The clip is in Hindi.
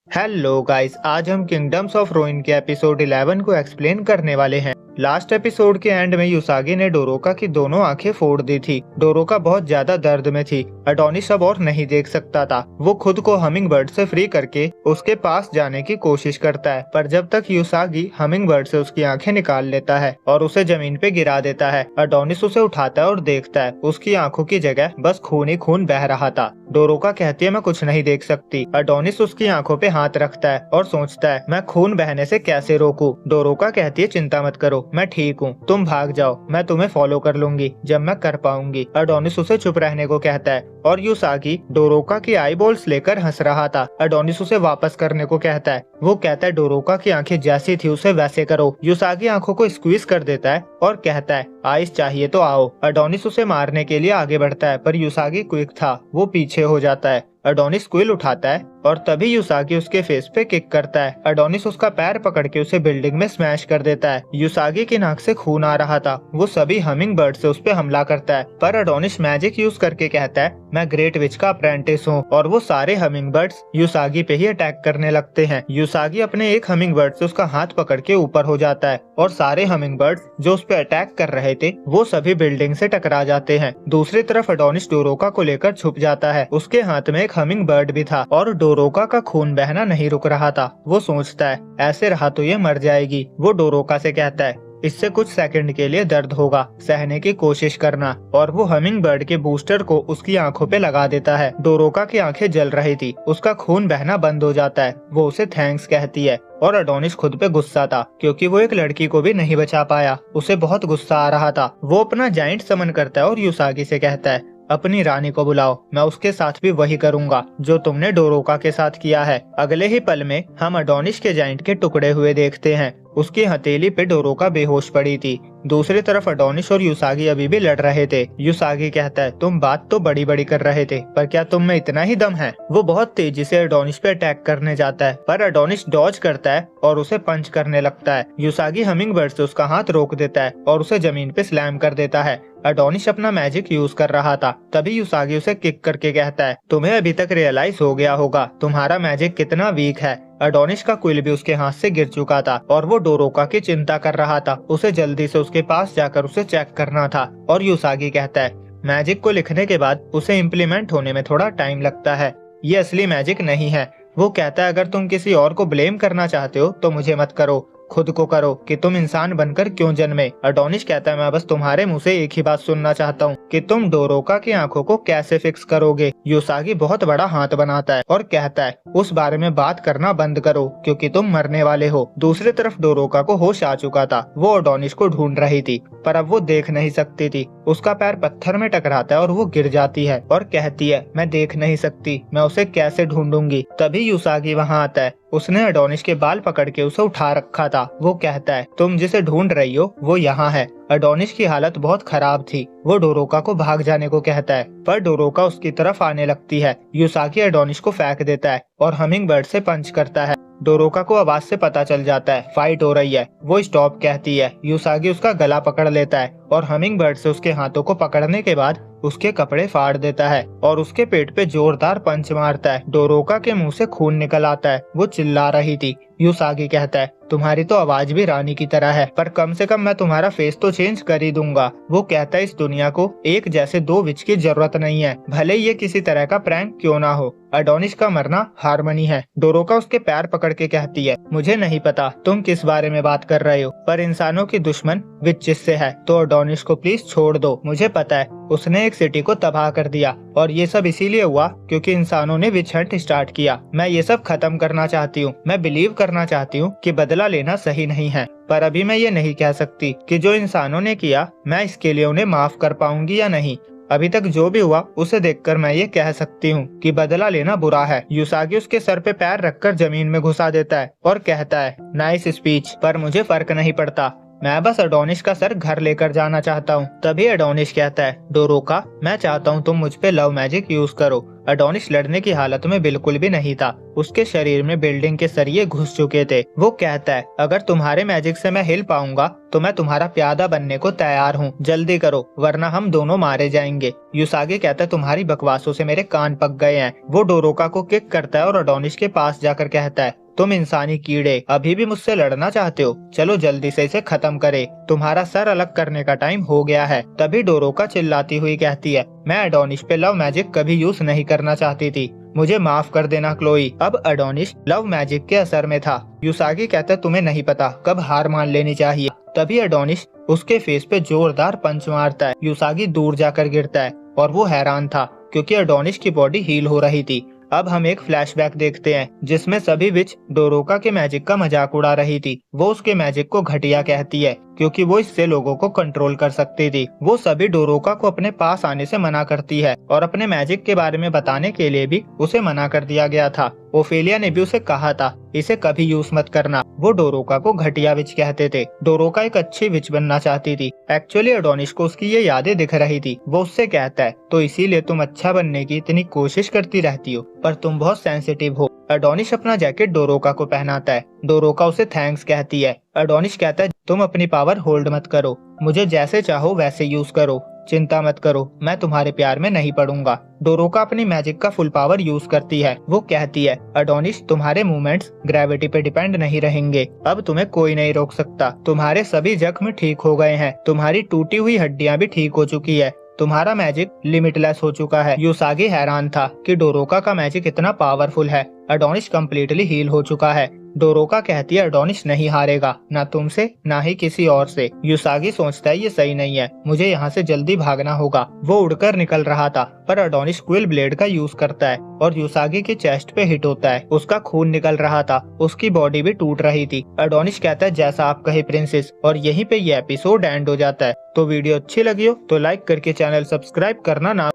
हेलो गाइस, आज हम किंगडम्स ऑफ रोइन के एपिसोड 11 को एक्सप्लेन करने वाले हैं। लास्ट एपिसोड के एंड में युसागी ने डोरोका की दोनों आंखें फोड़ दी थी। डोरोका बहुत ज्यादा दर्द में थी। अडोनिस अब और नहीं देख सकता था। वो खुद को हमिंग बर्ड से फ्री करके उसके पास जाने की कोशिश करता है, पर जब तक युसागी हमिंग बर्ड से उसकी आंखें निकाल लेता है और उसे जमीन पे गिरा देता है, अडोनिस उसे उठाता है और देखता है उसकी आंखों की जगह बस खून ही खून बह रहा था। डोरोका कहती है मैं कुछ नहीं देख सकती। अडोनिस उसकी आंखों पे हाथ रखता है और सोचता है मैं खून बहने से कैसे रोकूं। डोरोका कहती है चिंता मत करो, मैं ठीक हूँ, तुम भाग जाओ, मैं तुम्हें फॉलो कर लूंगी जब मैं कर पाऊंगी। अडोनिस उसे चुप रहने को कहता है और युसागी डोरोका की आई बॉल्स लेकर हंस रहा था। अडोनिस उसे वापस करने को कहता है। वो कहता है डोरोका की आंखें जैसी थी उसे वैसे करो। युसागी आंखों को स्क्वीज कर देता है और कहता है आइस चाहिए तो आओ। अडोनिस उसे मारने के लिए आगे बढ़ता है, पर युसागी क्विक था, वो पीछे हो जाता है। अडोनिस क्विल उठाता है और तभी युसागी उसके फेस पे किक करता है। अडोनिस उसका पैर पकड़ के उसे बिल्डिंग में स्मैश कर देता है। युसागी की नाक से खून आ रहा था। वो सभी हमिंग बर्ड से उस पे हमला करता है, पर अडोनिस मैजिक यूज करके कहता है मैं ग्रेट विच का अप्रेंटिस हूँ, और वो सारे हमिंग बर्ड्स युसागी पे ही अटैक करने लगते हैं। युसागी अपने एक हमिंग बर्ड से उसका हाथ पकड़ के ऊपर हो जाता है और सारे हमिंग बर्ड्स जो उस पे अटैक कर रहे थे वो सभी बिल्डिंग से टकरा जाते हैं। दूसरी तरफ अडोनिस डोरोका को लेकर छुप जाता है। उसके हाथ में एक हमिंग बर्ड भी था और डोरोका का खून बहना नहीं रुक रहा था। वो सोचता है ऐसे रहा तो ये मर जाएगी। वो डोरोका से कहता है इससे कुछ सेकंड के लिए दर्द होगा, सहने की कोशिश करना, और वो हमिंग बर्ड के बूस्टर को उसकी आंखों पे लगा देता है। डोरोका की आंखें जल रही थी, उसका खून बहना बंद हो जाता है। वो उसे थैंक्स कहती है और अडोनिस खुद पे गुस्सा था क्योंकि वो एक लड़की को भी नहीं बचा पाया। उसे बहुत गुस्सा आ रहा था। वो अपना जाइंट समन करता है और युसागी से कहता है अपनी रानी को बुलाओ, मैं उसके साथ भी वही करूंगा जो तुमने डोरोका के साथ किया है। अगले ही पल में हम अडोनिस के जाइंट के टुकड़े हुए देखते हैं। उसकी हथेली पे डोरोका बेहोश पड़ी थी। दूसरी तरफ अडोनिस और युसागी अभी भी लड़ रहे थे। युसागी कहता है तुम बात तो बड़ी बड़ी कर रहे थे, पर क्या तुम में इतना ही दम है? वो बहुत तेजी से अडोनिस पे अटैक करने जाता है, पर अडोनिस डॉज करता है और उसे पंच करने लगता है। युसागी हमिंग बर्ड से उसका हाथ रोक देता है और उसे जमीन पे स्लैम कर देता है। अडोनिस अपना मैजिक यूज कर रहा था, तभी युसागी उसे किक करके कहता है तुम्हें अभी तक रियलाइज हो गया होगा तुम्हारा मैजिक कितना वीक है। अडोनिस का क्विल भी उसके हाथ से गिर चुका था और वो डोरोका की चिंता कर रहा था। उसे जल्दी से उसके पास जाकर उसे चेक करना था। और युसागी कहता है मैजिक को लिखने के बाद उसे इम्प्लीमेंट होने में थोड़ा टाइम लगता है, ये असली मैजिक नहीं है। वो कहता है अगर तुम किसी और को ब्लेम करना चाहते हो तो मुझे मत करो, खुद को करो कि तुम इंसान बनकर क्यों जन्मे। अडोनिस कहता है मैं बस तुम्हारे मुंह से एक ही बात सुनना चाहता हूँ कि तुम डोरोका की आंखों को कैसे फिक्स करोगे। युसागी बहुत बड़ा हाथ बनाता है और कहता है उस बारे में बात करना बंद करो क्योंकि तुम मरने वाले हो। दूसरी तरफ डोरोका को होश आ चुका था। वो अडोनिस को ढूंढ रही थी, पर अब वो देख नहीं सकती थी। उसका पैर पत्थर में टकराता है और वो गिर जाती है और कहती है मैं देख नहीं सकती, मैं उसे कैसे ढूंढूंगी। तभी युसागी वहाँ आता है। उसने अडोनिस के बाल पकड़ के उसे उठा रखा था। वो कहता है तुम जिसे ढूंढ रही हो वो यहाँ है। अडोनिस की हालत बहुत खराब थी। वो डोरोका को भाग जाने को कहता है, पर डोरोका उसकी तरफ आने लगती है। युसागी अडोनिस को फेंक देता है और हमिंग बर्ड से पंच करता है। डोरोका को आवाज से पता चल जाता है फाइट हो रही है। वो स्टॉप कहती है। युसागी उसका गला पकड़ लेता है और हमिंग बर्ड से उसके हाथों को पकड़ने के बाद उसके कपड़े फाड़ देता है और उसके पेट पे जोरदार पंच मारता है। डोरोका के मुंह से खून निकल आता है। वो चिल्ला रही थी। युसागी कहता है तुम्हारी तो आवाज भी रानी की तरह है, पर कम से कम मैं तुम्हारा फेस तो चेंज कर ही दूंगा। वो कहता है इस दुनिया को एक जैसे दो विच की जरूरत नहीं है, भले ये किसी तरह का प्रैंक क्यों ना हो। अडोनिस का मरना हारमनी है। डोरोका उसके पैर पकड़ के कहती है मुझे नहीं पता तुम किस बारे में बात कर रहे हो, पर इंसानों की दुश्मन विचेस से है, तो अडोनिस को प्लीज छोड़ दो। मुझे पता है उसने एक सिटी को तबाह कर दिया और ये सब इसीलिए हुआ क्योंकि इंसानों ने विच हंट स्टार्ट किया। मैं ये सब खत्म करना चाहती हूँ। मैं बिलीव करना चाहती हूँ कि बदला लेना सही नहीं है, पर अभी मैं ये नहीं कह सकती कि जो इंसानों ने किया मैं इसके लिए उन्हें माफ कर पाऊंगी या नहीं। अभी तक जो भी हुआ उसे देखकर मैं ये कह सकती हूँ कि बदला लेना बुरा है। युसागी उसके सर पे पैर रखकर जमीन में घुसा देता है और कहता है नाइस स्पीच, पर मुझे फर्क नहीं पड़ता, मैं बस अडोनिस का सर घर लेकर जाना चाहता हूँ। तभी अडोनिस कहता है डोरोका मैं चाहता हूँ तुम मुझ पे लव मैजिक यूज करो। अडोनिस लड़ने की हालत में बिल्कुल भी नहीं था। उसके शरीर में बिल्डिंग के सरिये घुस चुके थे। वो कहता है, अगर तुम्हारे मैजिक से मैं हिल पाऊंगा तो मैं तुम्हारा प्यादा बनने को तैयार हूँ। जल्दी करो वरना हम दोनों मारे जाएंगे। युसागी कहता है, तुम्हारी बकवासों से मेरे कान पक गए हैं। वो डोरोका को किक करता है और अडोनिस के पास जाकर कहता है, तुम इंसानी कीड़े अभी भी मुझसे लड़ना चाहते हो? चलो जल्दी से इसे खत्म करे। तुम्हारा सर अलग करने का टाइम हो गया है। तभी डोरोका चिल्लाती हुई कहती है, मैं अडोनिस पे लव मैजिक कभी यूज नहीं करना चाहती थी। मुझे माफ कर देना क्लोई। अब अडोनिस लव मैजिक के असर में था। युसागी कहता है, तुम्हें नहीं पता कब हार मान लेनी चाहिए। तभी अडोनिस उसके फेस पे जोरदार पंच मारता है। युसागी दूर जाकर गिरता है और वो हैरान था क्योंकि अडोनिस की बॉडी हील हो रही थी। अब हम एक फ्लैशबैक देखते हैं जिसमें सभी विच डोरोका के मैजिक का मजाक उड़ा रही थी। वो उसके मैजिक को घटिया कहती है क्योंकि वो इससे लोगों को कंट्रोल कर सकती थी। वो सभी डोरोका को अपने पास आने से मना करती है और अपने मैजिक के बारे में बताने के लिए भी उसे मना कर दिया गया था। ओफेलिया ने भी उसे कहा था इसे कभी यूज मत करना। वो डोरोका को घटिया विच कहते थे। डोरोका एक अच्छी विच बनना चाहती थी। एक्चुअली अडोनिस को उसकी ये यादें दिख रही थी। वो उससे कहता है, तो इसीलिए तुम अच्छा बनने की इतनी कोशिश करती रहती हो, पर तुम बहुत सेंसिटिव हो। अडोनिस अपना जैकेट डोरोका को पहनाता है। डोरोका उसे थैंक्स कहती है। अडोनिस कहता है, तुम अपनी पावर होल्ड मत करो, मुझे जैसे चाहो वैसे यूज करो, चिंता मत करो, मैं तुम्हारे प्यार में नहीं पड़ूंगा। डोरोका अपनी मैजिक का फुल पावर यूज करती है। वो कहती है, अडोनिस तुम्हारे मूवमेंट्स ग्रेविटी पे डिपेंड नहीं रहेंगे। अब तुम्हें कोई नहीं रोक सकता। तुम्हारे सभी जख्म ठीक हो गए हैं। तुम्हारी टूटी हुई हड्डियां भी ठीक हो चुकी है। तुम्हारा मैजिक लिमिटलेस हो चुका है। युसागी हैरान था कि डोरोका का मैजिक इतना पावरफुल है। अडोनिस कम्प्लीटली हील हो चुका है। डोरोका कहती है, अडोनिस नहीं हारेगा, ना तुमसे ना ही किसी और से। युसागी सोचता है ये सही नहीं है, मुझे यहाँ से जल्दी भागना होगा। वो उड़कर निकल रहा था पर अडोनिस क्विल ब्लेड का यूज करता है और युसागी की चेस्ट पे हिट होता है। उसका खून निकल रहा था, उसकी बॉडी भी टूट रही थी। अडोनिस कहता है, जैसा आप कहे प्रिंसेस, और यहीं पे ये एपिसोड एंड हो जाता है। तो वीडियो अच्छी लगी हो तो लाइक करके चैनल सब्सक्राइब करना ना